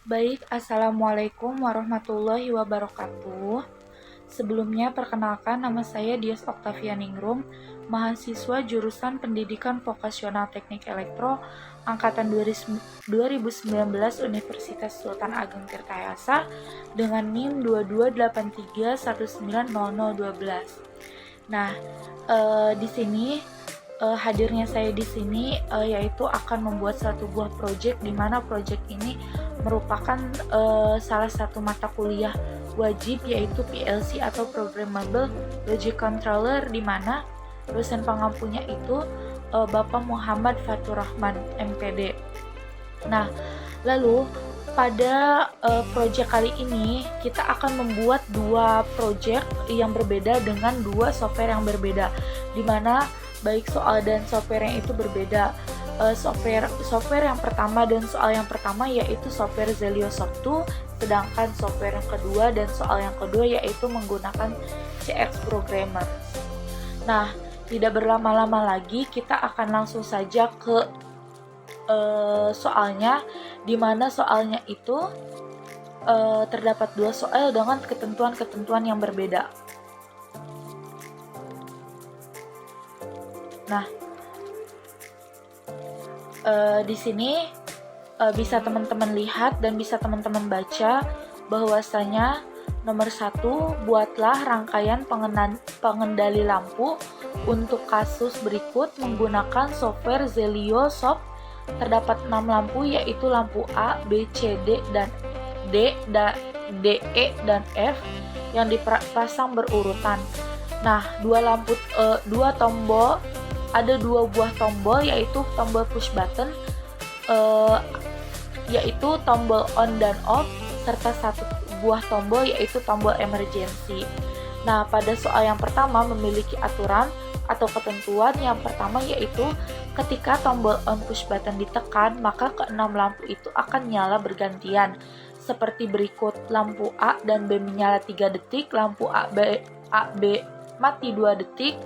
Baik, Assalamualaikum warahmatullahi wabarakatuh. Sebelumnya, perkenalkan nama saya Dias Octavia Ningrum, mahasiswa jurusan Pendidikan Vokasional Teknik Elektro, Angkatan 2019 Universitas Sultan Ageng Tirtayasa dengan NIM 2283190012. Nah, di sini hadirnya saya di sini yaitu akan membuat satu buah project, di mana project ini merupakan salah satu mata kuliah wajib, yaitu PLC atau Programmable Logic Controller, di mana dosen pengampunya itu Bapak Muhammad Fatur Rahman MPD. Nah, lalu pada project kali ini kita akan membuat dua project yang berbeda dengan dua software yang berbeda, di mana baik soal dan software yang itu berbeda. Software yang pertama dan soal yang pertama yaitu software Zelio Soft 2, sedangkan software yang kedua dan soal yang kedua yaitu menggunakan CX Programmer. Nah, tidak berlama-lama lagi, kita akan langsung saja ke soalnya, di mana soalnya itu terdapat dua soal dengan ketentuan-ketentuan yang berbeda. Nah, di sini bisa teman-teman lihat dan bisa teman-teman baca bahwasanya nomor 1, buatlah rangkaian pengendali lampu untuk kasus berikut menggunakan software Zelio Soft. Terdapat 6 lampu, yaitu lampu A, B, C, D, dan D, E, dan F yang dipasang berurutan. Nah, dua tombol, ada dua buah tombol, yaitu tombol push button, yaitu tombol on dan off, serta satu buah tombol yaitu tombol emergency. Nah, pada soal yang pertama memiliki aturan atau ketentuan yang pertama, yaitu ketika tombol on push button ditekan, maka keenam lampu itu akan nyala bergantian seperti berikut: lampu A dan B menyala 3 detik, lampu A, B mati 2 detik,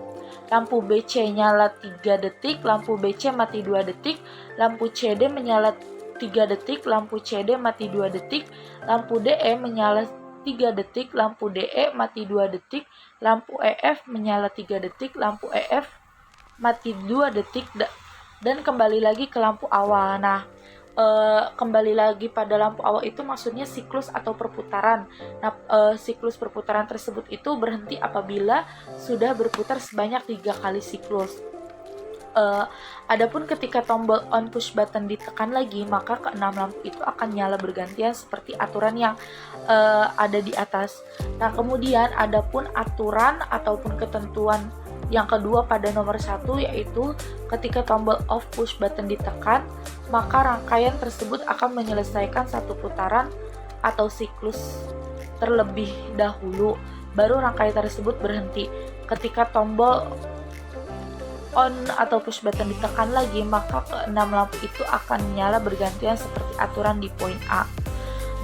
lampu BC nyala 3 detik, lampu BC mati 2 detik, lampu CD menyala 3 detik, lampu CD mati 2 detik, lampu DE menyala 3 detik, lampu DE mati 2 detik, lampu EF menyala 3 detik, lampu EF mati 2 detik, dan kembali lagi ke lampu awal. Nah, kembali lagi pada lampu awal itu maksudnya siklus atau perputaran. Nah, siklus perputaran tersebut itu berhenti apabila sudah berputar sebanyak 3 kali siklus. Adapun ketika tombol on push button ditekan lagi, maka keenam lampu itu akan nyala bergantian seperti aturan yang ada di atas. Nah, kemudian adapun aturan ataupun ketentuan yang kedua pada nomor 1, yaitu ketika tombol off push button ditekan, maka rangkaian tersebut akan menyelesaikan satu putaran atau siklus terlebih dahulu, baru rangkaian tersebut berhenti. Ketika tombol on atau push button ditekan lagi, maka keenam lampu itu akan menyala bergantian seperti aturan di poin A.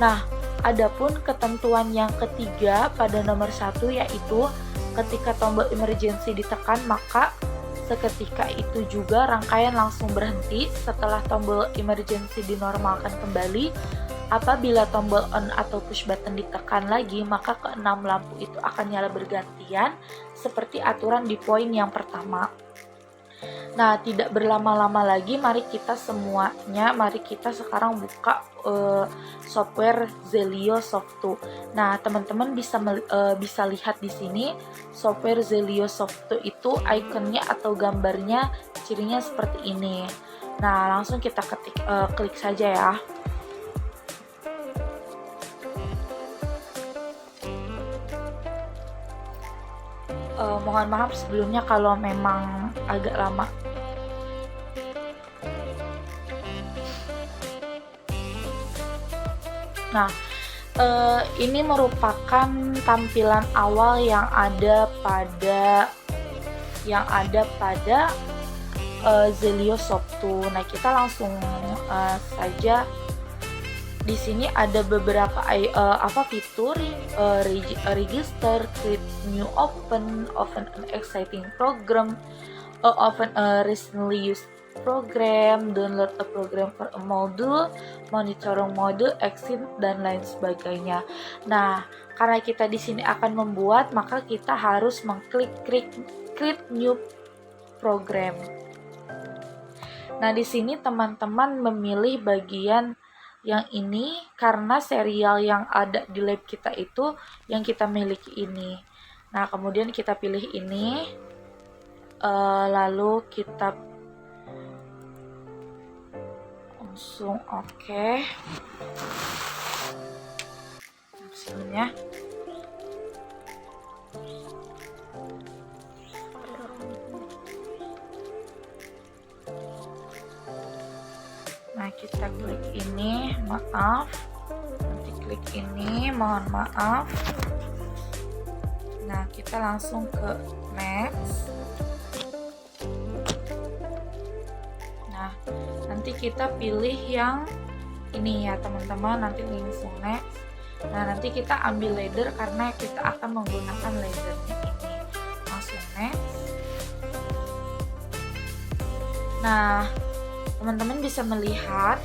Nah, adapun ketentuan yang ketiga pada nomor 1, yaitu ketika tombol emergency ditekan, maka seketika itu juga rangkaian langsung berhenti setelah tombol emergency dinormalkan kembali. Apabila tombol on atau push button ditekan lagi, maka keenam lampu itu akan nyala bergantian seperti aturan di poin yang pertama. Nah, tidak berlama-lama lagi, mari kita sekarang buka software Zelio Soft 2. Nah, teman-teman bisa lihat di sini software Zelio Soft 2 itu ikonnya atau gambarnya, cirinya seperti ini. Nah, langsung kita klik saja ya. Mohon maaf sebelumnya kalau memang agak lama. Nah, ini merupakan tampilan awal yang ada pada Zelio Soft 2. Nah, kita langsung saja. Di sini ada beberapa fitur, register, create new open an exciting program, open a recently used program, download a program for a module, monitoring module, exit, dan lain sebagainya. Nah, karena kita di sini akan membuat, maka kita harus mengklik create new program. Nah, di sini teman-teman memilih bagian yang ini karena serial yang ada di lab kita itu yang kita miliki ini. Nah, kemudian kita pilih ini, lalu kita langsung oke. Hasilnya. Nah, kita klik ini, maaf. Nanti klik ini, mohon maaf. Nah, kita langsung ke next. Nah, nanti kita pilih yang ini ya teman-teman, nanti langsung next. Nah, nanti kita ambil ladder karena kita akan menggunakan laddernya ini. Langsung next. Nah, teman-teman bisa melihat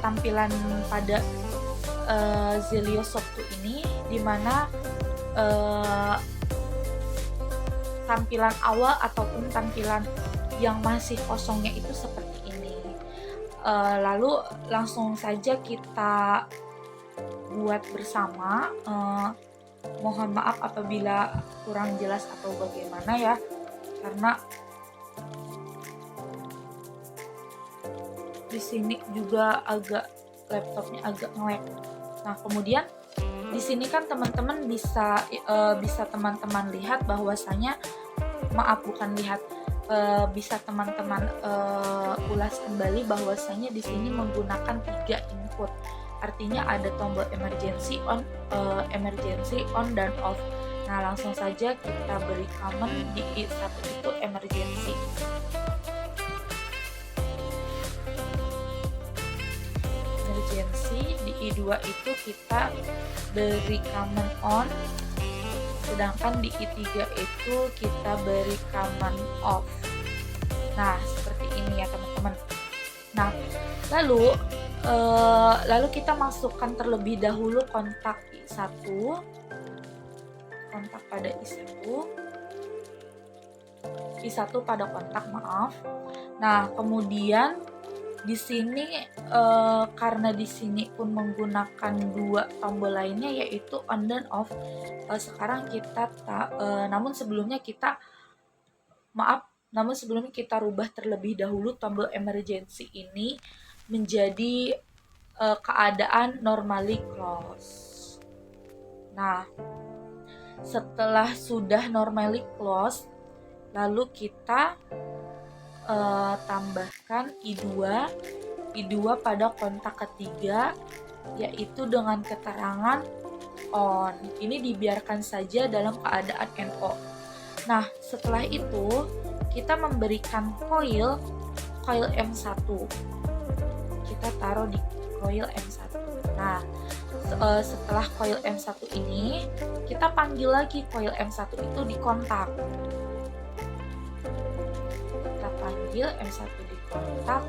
tampilan pada Zelio Soft 2 ini, dimana tampilan awal ataupun tampilan yang masih kosongnya itu seperti ini. Lalu langsung saja kita buat bersama. Mohon maaf apabila kurang jelas atau bagaimana ya, karena di sini juga laptopnya agak nge-lag. Nah, kemudian di sini kan teman-teman bisa teman-teman lihat bahwasanya, maaf bukan lihat, bisa teman-teman ulas kembali bahwasanya di sini menggunakan 3 input. Artinya ada tombol emergency on dan off. Nah, langsung saja kita beri command di I1 itu emergency. Di I2 itu kita beri command on, sedangkan di I3 itu kita beri command off. Nah, seperti ini ya teman-teman. Nah, lalu kita masukkan terlebih dahulu kontak I1, kontak pada I1 pada kontak, maaf. Nah, kemudian di sini karena di sini pun menggunakan 2 tombol lainnya yaitu on dan off. Sekarang kita namun sebelumnya kita rubah terlebih dahulu tombol emergency ini menjadi keadaan normally close. Nah, setelah sudah normally close, lalu kita tambahkan I2 pada kontak ketiga, yaitu dengan keterangan on. Ini dibiarkan saja dalam keadaan NO. Nah, setelah itu kita memberikan coil M1. Kita taruh di coil M1. Nah, setelah coil M1 ini, kita panggil lagi coil M1 itu di kontak. Panggil M1 di kontak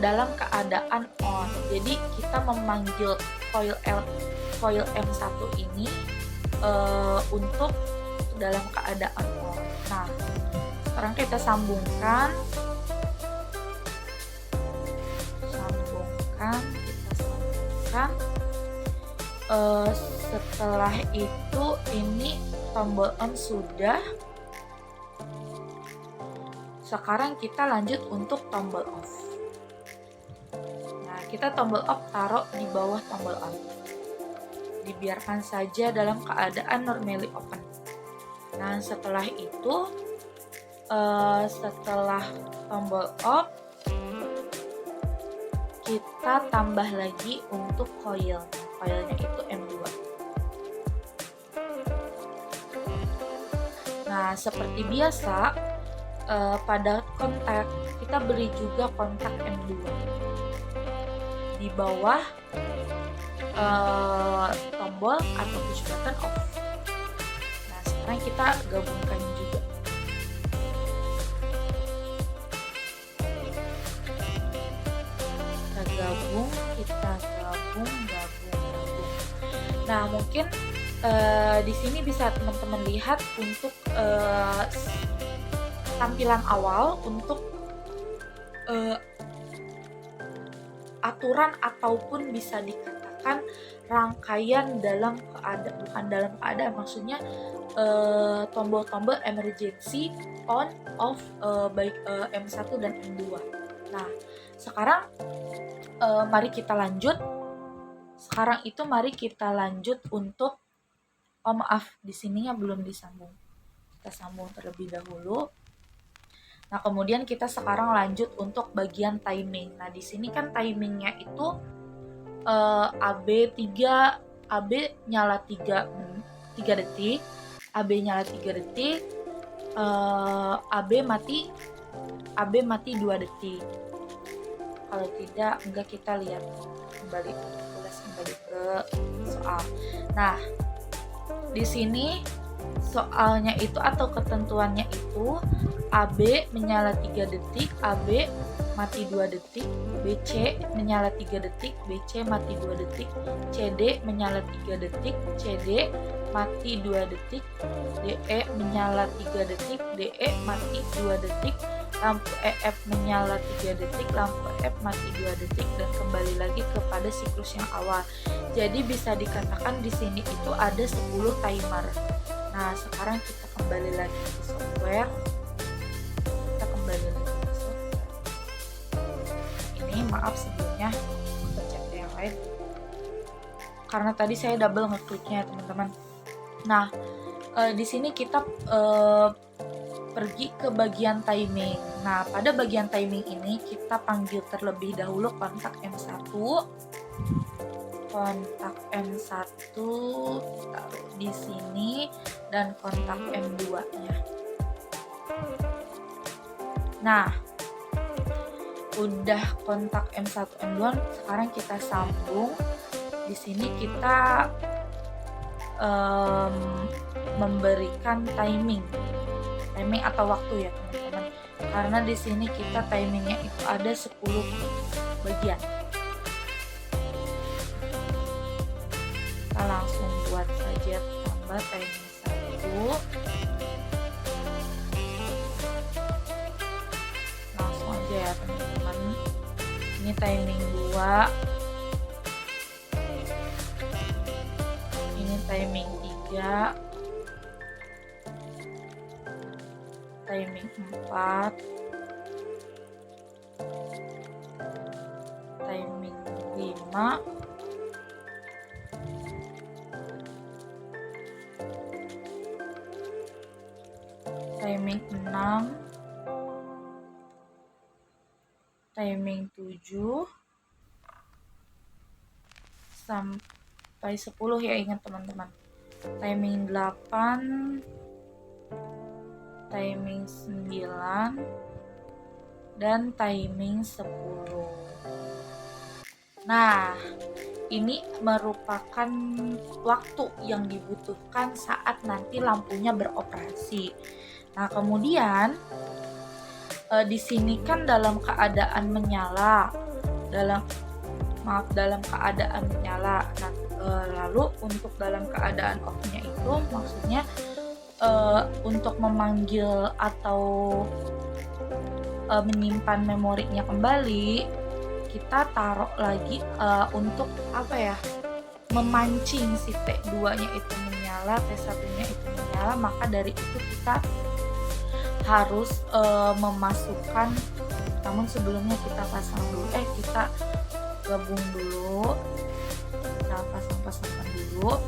dalam keadaan on. Jadi kita memanggil coil M1 ini untuk dalam keadaan on. Nah, sekarang kita sambungkan. Setelah itu ini tombol on sudah. Sekarang kita lanjut untuk tombol off. Nah, kita tombol off taruh di bawah tombol on. Dibiarkan saja dalam keadaan normally open. Nah, setelah itu, setelah tombol off, kita tambah lagi untuk coil. Coilnya itu M2. Nah, seperti biasa, pada kontak kita beri juga kontak M2 di bawah tombol atau push button off. Nah, sekarang kita gabungkan juga. kita gabung. Nah, mungkin di sini bisa teman-teman lihat untuk tampilan awal untuk aturan ataupun bisa dikatakan rangkaian bukan dalam keadaan, maksudnya tombol-tombol emergency on off baik M1 dan M2. Nah, sekarang mari kita lanjut. Mari kita lanjut untuk maaf, di sininya belum disambung. Kita sambung terlebih dahulu. Nah, kemudian kita sekarang lanjut untuk bagian timing. Nah, di sini kan timingnya itu AB nyala 3 detik, AB nyala 3 detik, AB mati 2 detik. Kalau tidak, enggak, kita lihat kembali ke soal. Nah, di sini soalnya itu atau ketentuannya itu AB menyala 3 detik, AB mati 2 detik, BC menyala 3 detik, BC mati 2 detik, CD menyala 3 detik, CD mati 2 detik, DE menyala 3 detik, DE mati 2 detik, lampu EF menyala 3 detik, lampu F mati 2 detik, dan kembali lagi kepada siklus yang awal. Jadi bisa dikatakan di sini itu ada 10 timer. Nah, sekarang kita kembali lagi ke software. Ini maaf sebelumnya pencet yang lain, karena tadi saya double ngekliknya, teman-teman. Nah, di sini kita pergi ke bagian timing. Nah, pada bagian timing ini kita panggil terlebih dahulu kontak M1. Kontak M1 taruh di sini dan kontak M2-nya. Nah, udah kontak M1 M2, sekarang kita sambung. Di sini kita memberikan timing atau waktu ya, teman-teman. Karena di sini kita timingnya itu ada 10 bagian. Kita langsung buat saja tambah timing 1. Langsung aja ya, teman-teman. Ini timing 2. Ini timing 3. Timing 4. Timing 5. Timing 6. Timing 7 sampai 10 ya, ingat teman-teman. Timing 8, timing 9, dan timing 10. Nah, ini merupakan waktu yang dibutuhkan saat nanti lampunya beroperasi. Nah, kemudian di sini kan dalam keadaan menyala, dalam keadaan menyala. Nah, lalu untuk dalam keadaan off-nya itu maksudnya untuk memanggil atau menyimpan memorinya kembali, kita taruh lagi untuk memancing si T2-nya itu menyala, T1-nya itu menyala. Maka dari itu kita harus memasukkan, namun sebelumnya kita kita gabung dulu, kita pasang-pasangkan dulu.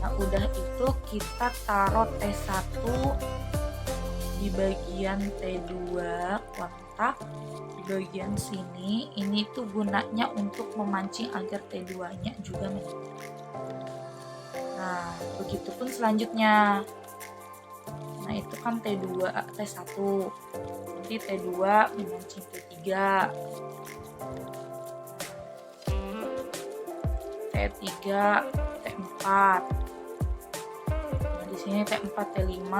Nah, udah itu kita taruh T1 di bagian T2 kontak di bagian sini. Ini tuh gunanya untuk memancing agar T2-nya juga menyala. Nah, begitupun selanjutnya. Nah, itu kan T1. Nanti T2 memancing T3. T3, T4. Nah, di sini T4, T5.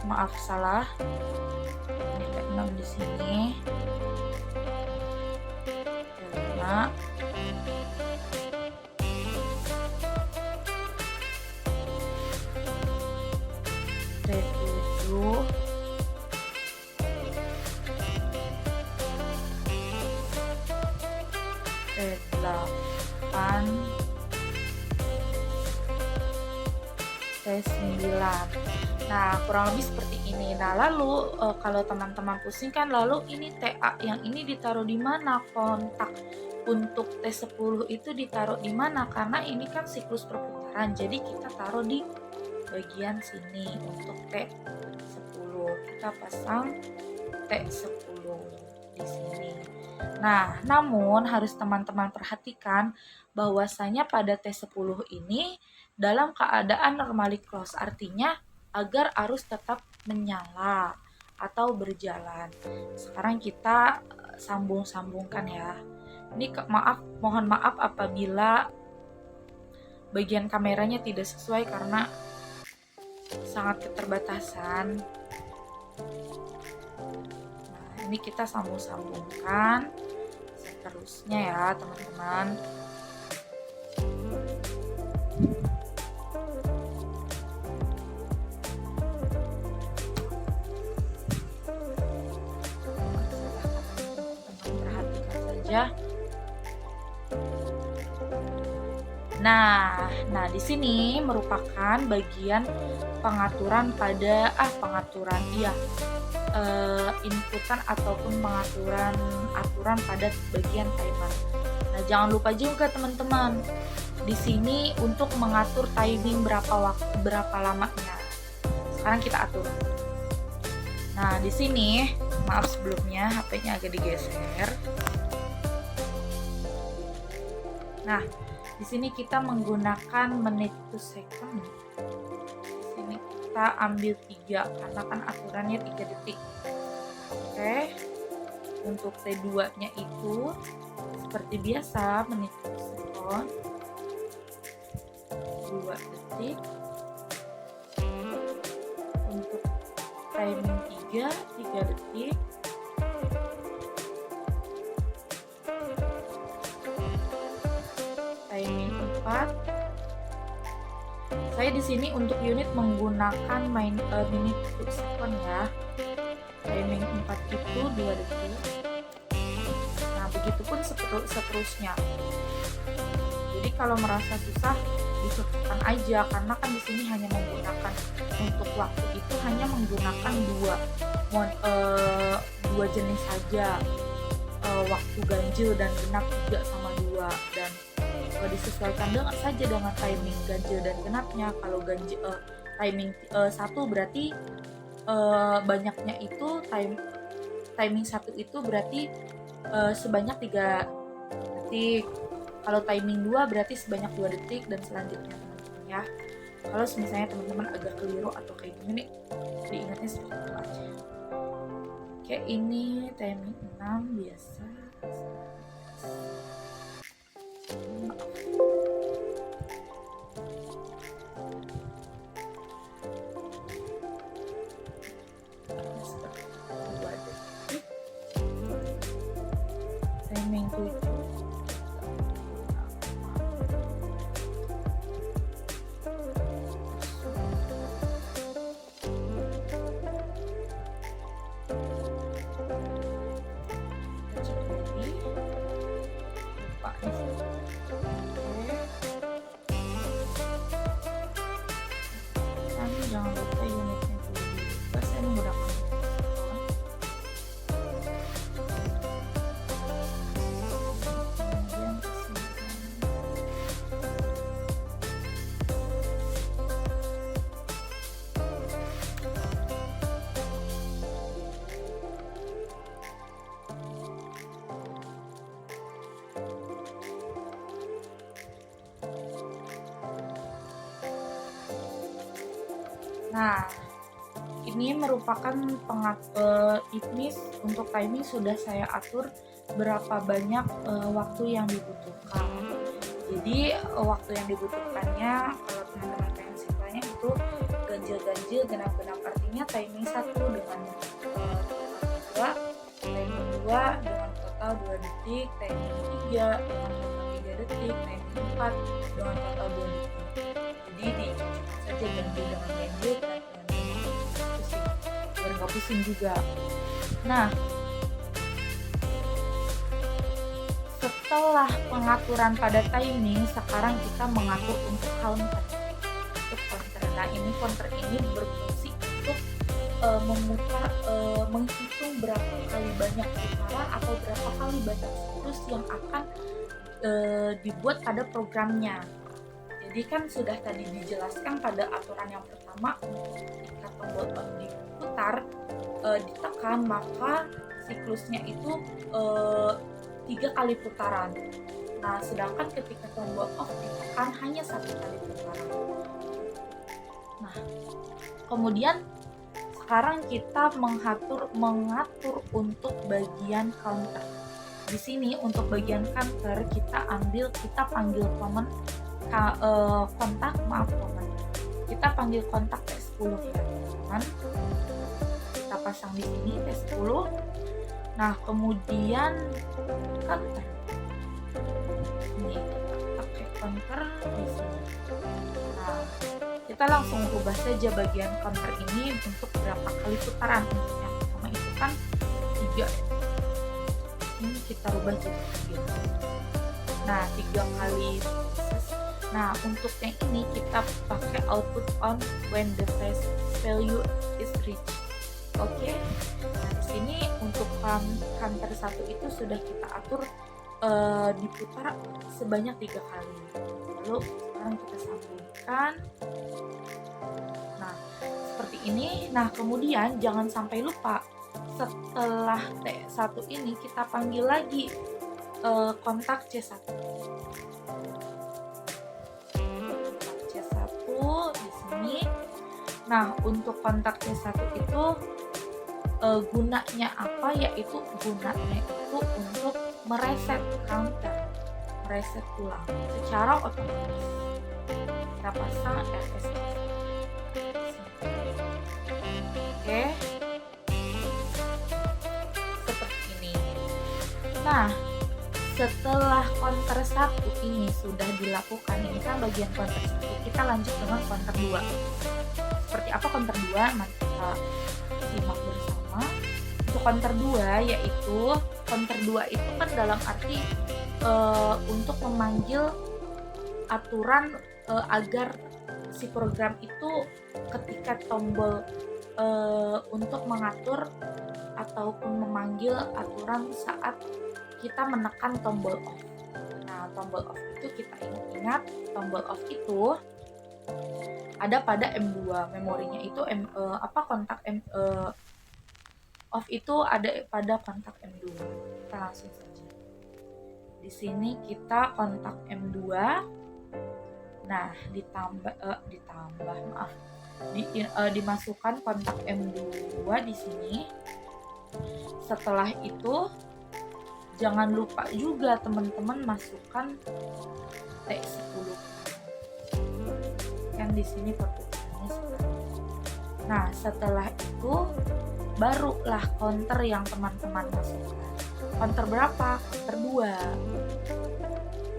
Maaf, salah. Ini T6 di sini. T7, T8, T9. Nah, kurang lebih seperti ini. Nah, lalu kalau teman-teman pusing kan, lalu ini TA yang ini ditaruh di mana? Kontak untuk T10 itu ditaruh di mana? Karena ini kan siklus perputaran, jadi kita taruh di bagian sini untuk T10. Kita pasang T10 di sini. Nah, namun harus teman-teman perhatikan bahwasanya pada T10 ini dalam keadaan normally close, artinya agar arus tetap menyala atau berjalan. Sekarang kita sambung-sambungkan ya. Ini mohon maaf apabila bagian kameranya tidak sesuai karena sangat keterbatasan. Nah, ini kita sambung-sambungkan seterusnya ya, teman-teman. Nah, di sini merupakan bagian pengaturan pada inputan ataupun aturan pada bagian timer. Nah, jangan lupa juga teman-teman, di sini untuk mengatur timing berapa lamanya. Sekarang kita atur. Nah, di sini maaf sebelumnya HP-nya agak digeser. Nah, di sini kita menggunakan menit to second. Di sini kita ambil 3 karena kan aturannya 3 detik. Oke. Untuk T2-nya itu seperti biasa menit to second. 2 detik. Untuk timing 3 detik. Timing 4. Saya di sini untuk unit menggunakan minute to second ya. Timing 4 itu 2 detik. Nah, begitupun seterusnya. Jadi kalau merasa susah dicukupkan aja karena kan di sini hanya menggunakan untuk waktu itu hanya menggunakan dua jenis saja, waktu ganjil dan genap 3 sama 2, dan disesuaikan saja dengan timing ganjil dan genapnya. Kalau timing 1 berarti banyaknya itu timing 1 itu berarti sebanyak 3 detik. Kalau timing 2 berarti sebanyak 2 detik dan selanjutnya, teman-teman ya. Kalau misalnya teman-teman agak keliru atau kayak gini, diingatnya seperti itu aja. Oke, ini timing 6 biasa. Timing 7. Jangan lupa unitnya dulu. Saya menggunakan Nah, ini merupakan ini untuk timing sudah saya atur berapa banyak waktu yang dibutuhkan. Jadi waktu yang dibutuhkannya kalau teman-teman pengen siswanya itu ganjil-ganjil genap-genap, artinya timing 1 dengan total 2, timing 2 dengan total total 2 detik, timing 3 dengan total 3 detik, timing 4 dengan total 2 detik. Jadi dicepat saja, ganti dengan lanjut dan pusing, biar nggak pusing juga. Nah, setelah pengaturan pada timing, sekarang kita mengatur untuk counter. Nah, ini counter ini berfungsi untuk menghitung berapa kali banyak putaran atau berapa kali banyak siklus yang akan dibuat pada programnya. Jadi kan sudah tadi dijelaskan pada aturan yang pertama, ketika tombol on diputar, ditekan, maka siklusnya itu 3 kali putaran. Nah, sedangkan ketika tombol off ditekan hanya 1 kali putaran. Nah, kemudian sekarang kita mengatur untuk bagian counter. Di sini untuk bagian counter kita panggil kita panggil kontak T10 ya teman-teman. Kita pasang di sini T10. Nah, kemudian counter. Ini kita pakai counter di sini. Nah, kita langsung ubah saja bagian counter ini untuk berapa kali putaran. Untuk yang pertama itu kan 3. Ini kita ubah jadi 3. Nah, 3 kali. Nah, untuk yang ini kita pakai output on when the phase value is reached. Oke. Nah, di sini untuk counter 1 itu sudah kita atur diputar sebanyak 3 kali. Lalu sekarang kita sambungkan. Nah, seperti ini. Nah, kemudian jangan sampai lupa, setelah T1 ini kita panggil lagi kontak C1. C1 di sini. Nah, untuk kontak C1 itu gunanya apa? Yaitu gunanya itu untuk mereset counter, mereset ulang secara otomatis. Kita pasang RSC. Oke, seperti ini. Nah, setelah counter 1 ini sudah dilakukan, ini kan bagian counter 1, kita lanjut dengan counter 2. Seperti apa counter 2? Mari kita simak bersama. Untuk counter 2 yaitu counter 2 itu kan dalam arti untuk memanggil aturan agar si program itu ketika tombol untuk mengatur ataupun memanggil aturan saat kita menekan tombol off. Nah, tombol off itu kita ingat tombol off itu ada pada M2, memorinya itu kontak off itu ada pada kontak M2. Kita langsung saja. Di sini kita kontak M2. Nah, dimasukkan kontak M2 di sini. Setelah itu jangan lupa juga teman-teman masukkan T10. Yang di sini pertukarannya seperti ini. Nah, setelah itu barulah counter yang teman-teman masukkan. Counter berapa? Counter 2.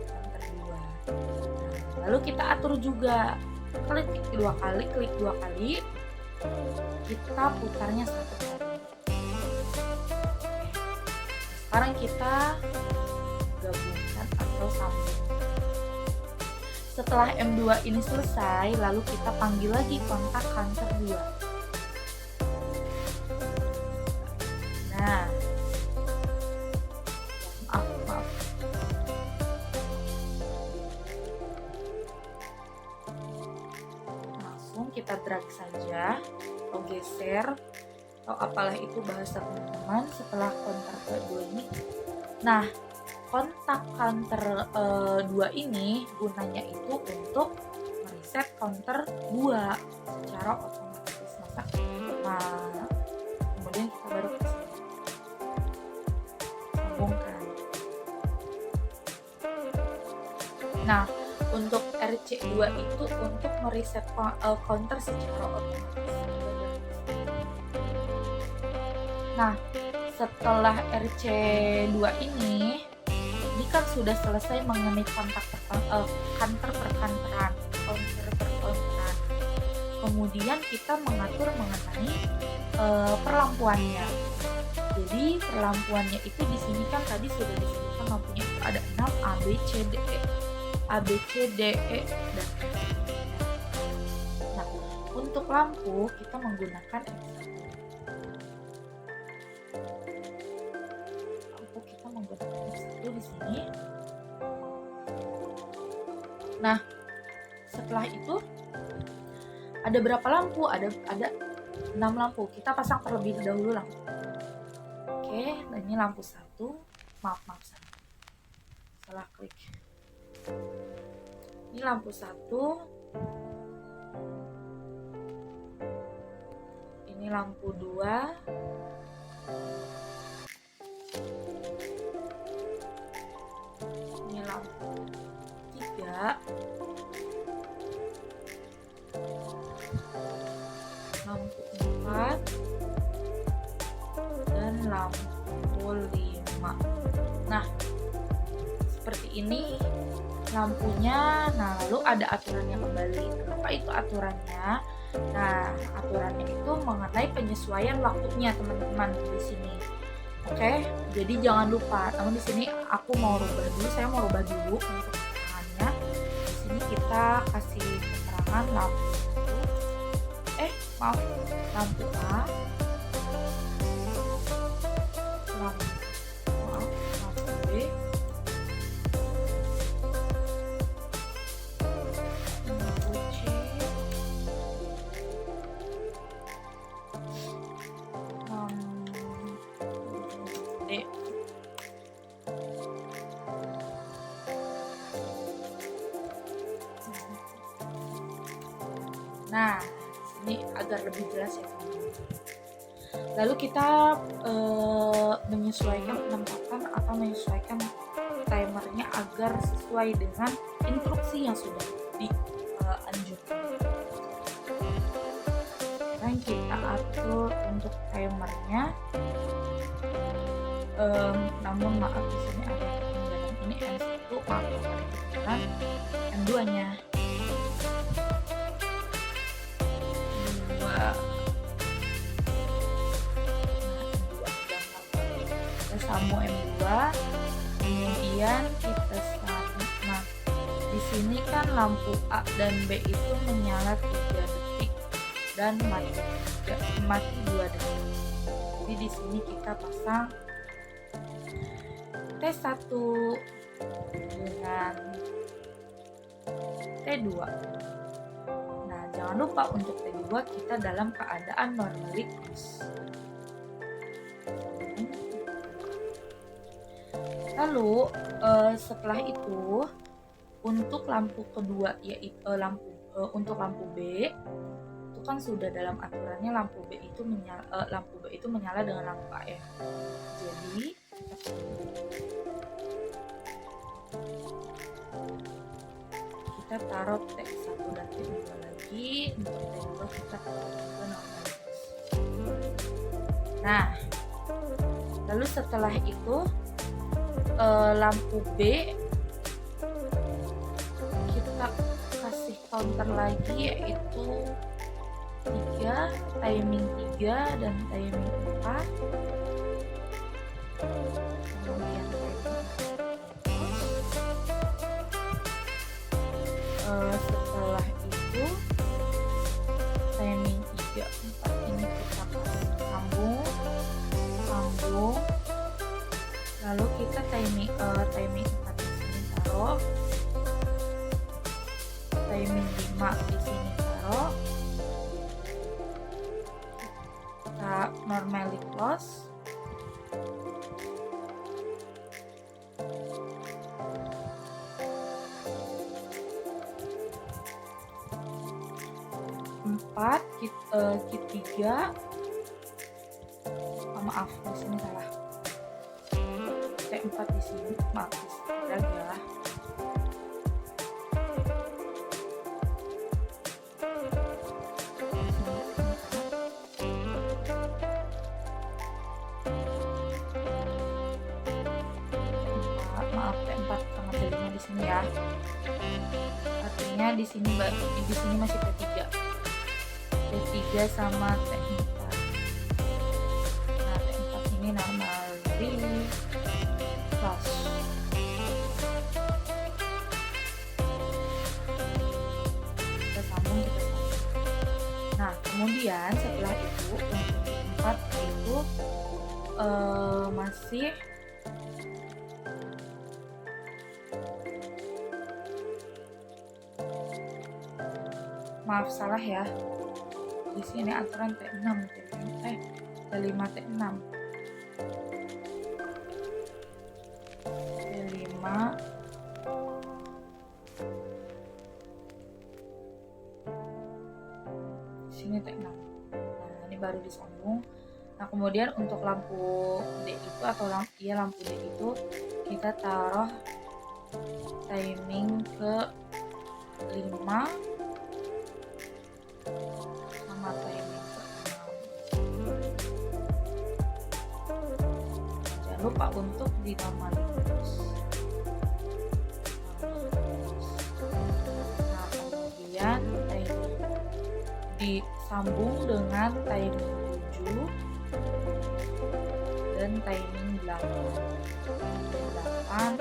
Counter 2. Nah, lalu kita atur juga. Klik 2 kali, kita putarnya 1 kali. Sekarang kita gabungkan atau sambung. Setelah M2 ini selesai, lalu kita panggil lagi kontak counter 2. Nah, maaf. Langsung kita drag saja atau geser atau apalah itu bahasa teman-teman setelah counter ke-2 ini. Nah, kontak counter 2 ini gunanya itu untuk mereset counter 2 secara otomatis. Nah, kemudian kita baru sambungkan. Nah, untuk RC2 itu untuk mereset counter secara otomatis. Nah, setelah RC2 ini kan sudah selesai mengenai counter per counteran. Kemudian kita mengatur mengenai perlampuannya. Jadi perlampuannya itu di sini kan tadi sudah disebutkan lampunya itu ada 6 A B C D E. A B C D E dan F. Nah, untuk lampu kita menggunakan F1. Di sini. Nah, setelah itu ada berapa lampu? Ada 6 lampu. Kita pasang terlebih dahulu lampu. Oke, dan ini lampu 1. Maaf, salah klik. Ini lampu 1. Ini lampu 2. Lampu 3, lampu 4, dan lampu 5. Nah, seperti ini lampunya. Nah, lalu ada aturannya kembali. Apa itu aturannya? Nah, aturannya itu mengenai penyesuaian waktunya, teman-teman, di sini. Oke, jadi jangan lupa. Namun di sini aku mau rubah dulu. Saya mau rubah dulu untuk keterangannya. Di sini kita kasih keterangan lampu. Lampu A. Lampu B. Lampu C. D. Nah, ini agar lebih jelas ya. Lalu kita menyesuaikan penempatan atau menyesuaikan timernya agar sesuai dengan instruksi yang sudah dianjurkan. Sekarang kita atur untuk timernya. Namun maaf, di sini ada ketinggalan. Ini N1, maaf ada ketinggalan N2-nya. Kita sambung M2, kemudian kita sambung. Nah, di sini kan lampu A dan B itu menyala 3 detik dan mati 2 detik. Jadi di sini kita pasang T1 dengan T2. Nah, jangan lupa untuk T2 kita dalam keadaan normally close. Lalu setelah itu untuk lampu kedua yaitu untuk lampu B itu kan sudah dalam aturannya lampu B itu menyala dengan lampu AM. Jadi kita taruh T1 dan T2 lagi. Untuk T2 kita taruh ke normalitas. Nah, lalu setelah itu lampu B kita kasih counter lagi yaitu 3, timing 3 dan timing 4. Kemudian setelah itu timing 3, 4 ini kita sambung, lalu kita timing 4 di sini taruh, timing 5 di sini taruh, kita normally close. Kit 3, maaf di sini salah, T4 di sini, maaf di sini ya. maaf T4 sama T5 di sini ya. Artinya di sini masih T3. T3 sama T4. Nah, T4 ini normally flush. Kita sambung. Nah, kemudian setelah itu untuk T4 itu masih maaf salah ya, di sini aturan T6 T5 T6 T5 di sini T6. Nah, ini baru disambung. Nah, kemudian untuk lampu D itu atau lampu D itu kita taruh timing ke 5 sama timing ke 6. Jangan lupa untuk ditambahin terus. Nah, kemudian timing disambung dengan timing 7 dan timing 8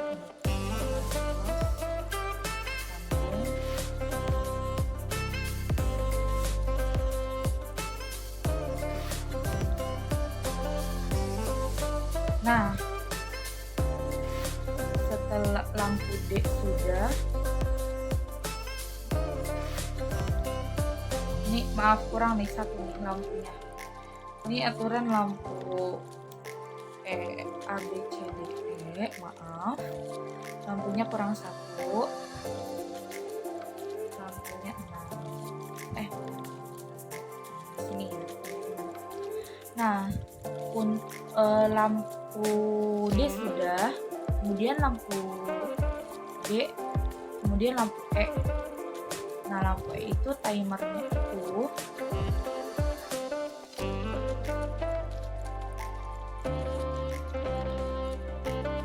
Nah, setelah lampu D sudah, ini maaf kurang nih satu nih lampunya. Ini aturan lampu A, B, C, D, E, maaf, lampunya kurang 1, lampunya 6, di sini ya. Nah, lampu D sudah, kemudian lampu D, kemudian lampu E. Nah, lampu E itu timernya itu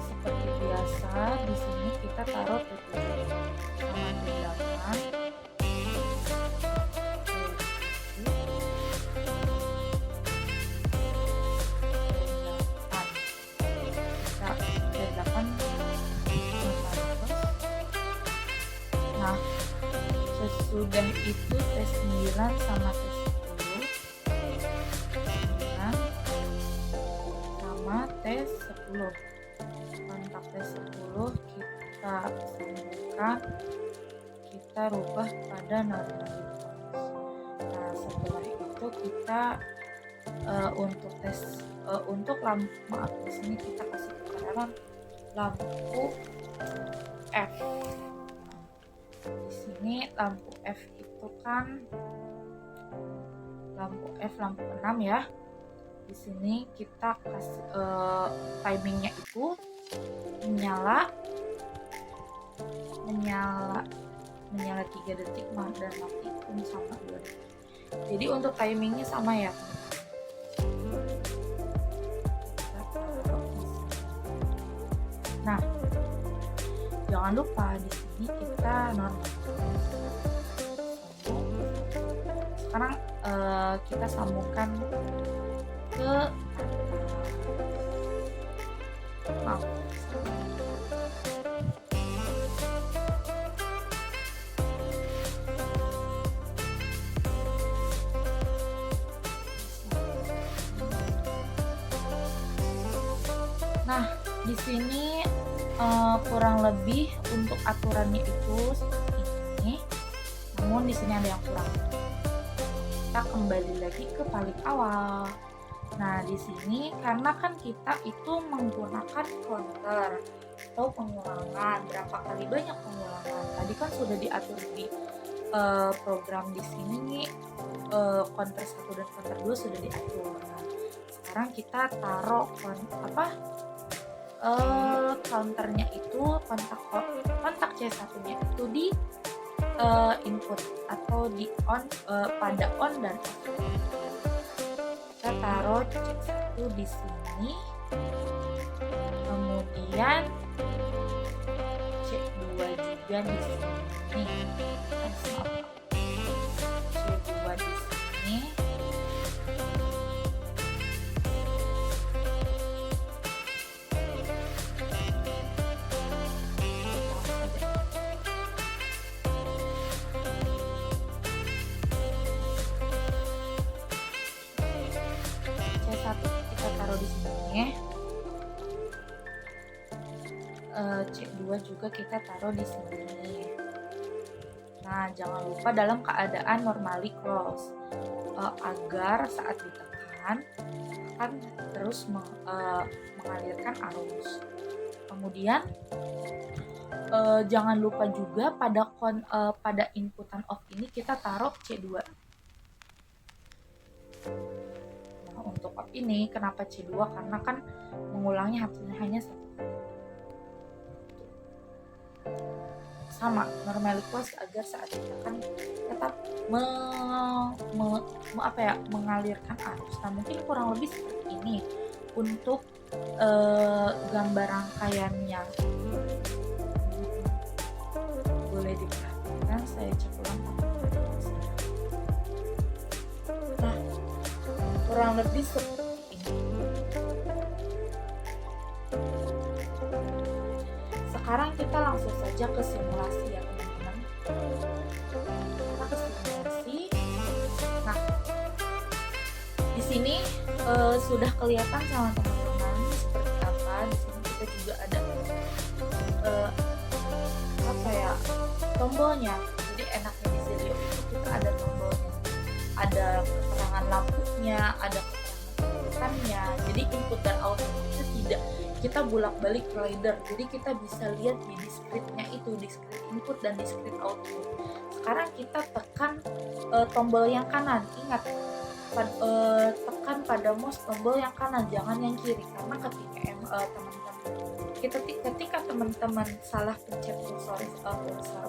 seperti biasa, di sini kita taruh T7 sama T8. Nah, sesudah itu T9 sama T10, 9 sama T10. Kontak T10 kita sambungkan, kita rubah pada normalitas. Nah, setelah itu kita untuk lampu, maaf, di sini kita kasih tekanan lampu F. Di sini lampu F itu kan lampu F lampu 6 ya. Di sini kita kasih timingnya itu menyala 3 detik dan mati pun sama 2 detik. Jadi untuk timingnya sama ya. Nah, jangan lupa di sini kita normal. Sekarang kita sambungkan ke maaf. Nah, di sini kurang lebih untuk aturannya itu seperti ini. Namun di sini ada yang kurang. Kita kembali lagi ke paling awal. Nah, di sini karena kan kita itu menggunakan counter atau pengulangan, berapa kali banyak pengulangan. Tadi kan sudah diatur di program di sini nih, counter 1 dan counter 2 sudah diatur. Nah, sekarang kita taruh counternya itu kontak C1-nya itu di input atau di on pada on dan off. Kita taruh C1 di sini, kemudian C3 di sini. C2 di sini. C1 kita taruh di sini. C2 juga kita taruh di sini. Nah, jangan lupa dalam keadaan normally close agar saat ditekan akan terus mengalirkan arus. Kemudian jangan lupa juga pada inputan off ini kita taruh C2. Nah, untuk off ini kenapa C2? Karena kan mengulangnya hasilnya hanya satu. Sama normally close agar saat ditekan tetap mengalirkan arus. Nah, mungkin kurang lebih seperti ini untuk gambar rangkaiannya. Boleh diperhatikan, saya cek ulang. Nah, kurang lebih seperti ini. Sekarang kita langsung saja ke simulasi ya teman-teman. Kita ke simulasi. Nah, di sini sudah kelihatan sama teman-teman seperti apa. Di sini kita juga ada tombolnya. Jadi enaknya di Zelio itu kita ada tombolnya, ada keterangan lampunya, ada keterangan inputannya. Jadi input dan output itu tidak kita bolak-balik rider, jadi kita bisa lihat di discrete-nya itu, discrete input dan discrete output. Sekarang kita tekan tombol yang kanan, ingat tekan pada mouse tombol yang kanan, jangan yang kiri, karena ketika teman-teman salah pencet kursor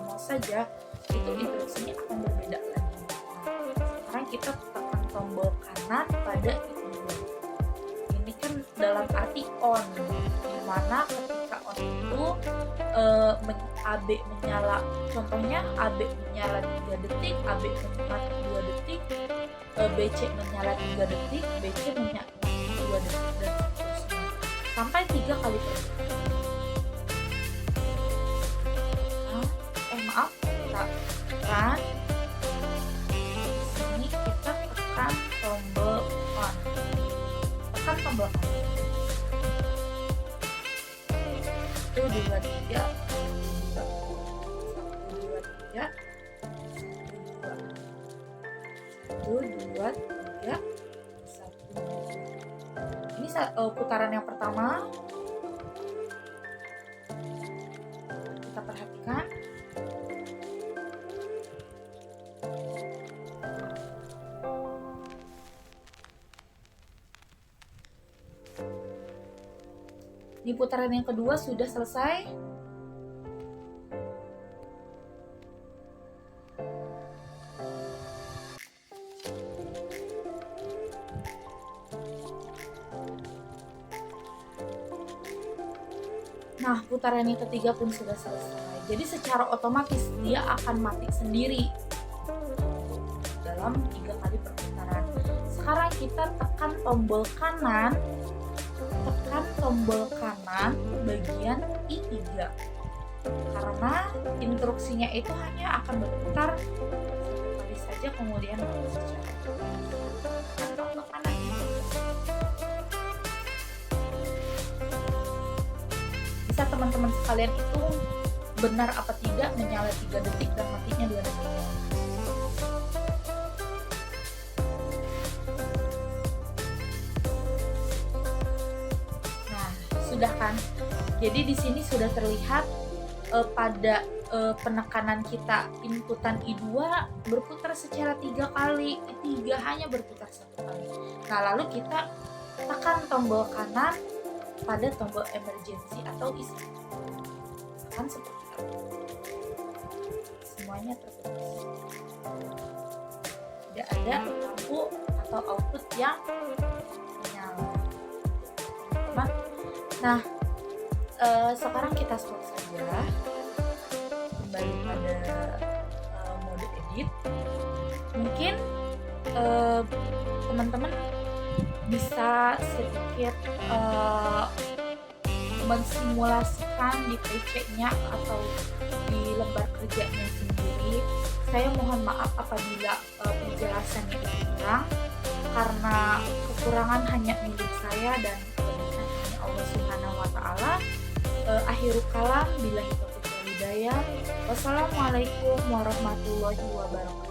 mouse saja, itu instruksinya akan berbeda lagi. Sekarang kita tekan tombol kanan pada ini kan dalam arti on, dimana ketika on itu AB menyala, contohnya AB menyala 3 detik, AB mati 2 detik, BC menyala 3 detik, BC menyala 2 detik, dan seterusnya sampai 3 kali perputaran. Kita tekan sini, kita tekan tombol on, tekan tombol on. 1, 2, 3, 1, 2, 3. Ini putaran yang pertama. Kita perhatikan. Di putaran yang kedua sudah selesai. Nah, putaran yang ketiga pun sudah selesai. Jadi secara otomatis dia akan mati sendiri dalam 3 kali perputaran. Sekarang kita tekan tombol kanan, bagian I3, karena instruksinya itu hanya akan berputar 1 kali saja, kemudian secara tekan tombol kanan. Bisa teman-teman sekalian itu benar apa tidak menyala 3 detik dan matinya 2 detik. Sudah kan? Jadi di sini sudah terlihat pada penekanan kita inputan I2 berputar secara 3 kali, I3 hanya berputar 1 kali. Nah, lalu kita tekan tombol kanan pada tombol emergency atau isi. Kan seperti itu. Semuanya terputus. Tidak ada lampu atau output yang menyala. Nah, sekarang kita stop saja. kembali pada mode edit, mungkin eh, teman-teman bisa sedikit mensimulasikan di PC-nya atau di lembar kerjanya sendiri. Saya mohon maaf apabila penjelasannya itu kurang, karena kekurangan hanya milik saya dan kelebihan hanya Allah Subhanahu wa taala. Akhirul kalam, billahi taufiq wal hidayah. Wassalamualaikum warahmatullahi wabarakatuh.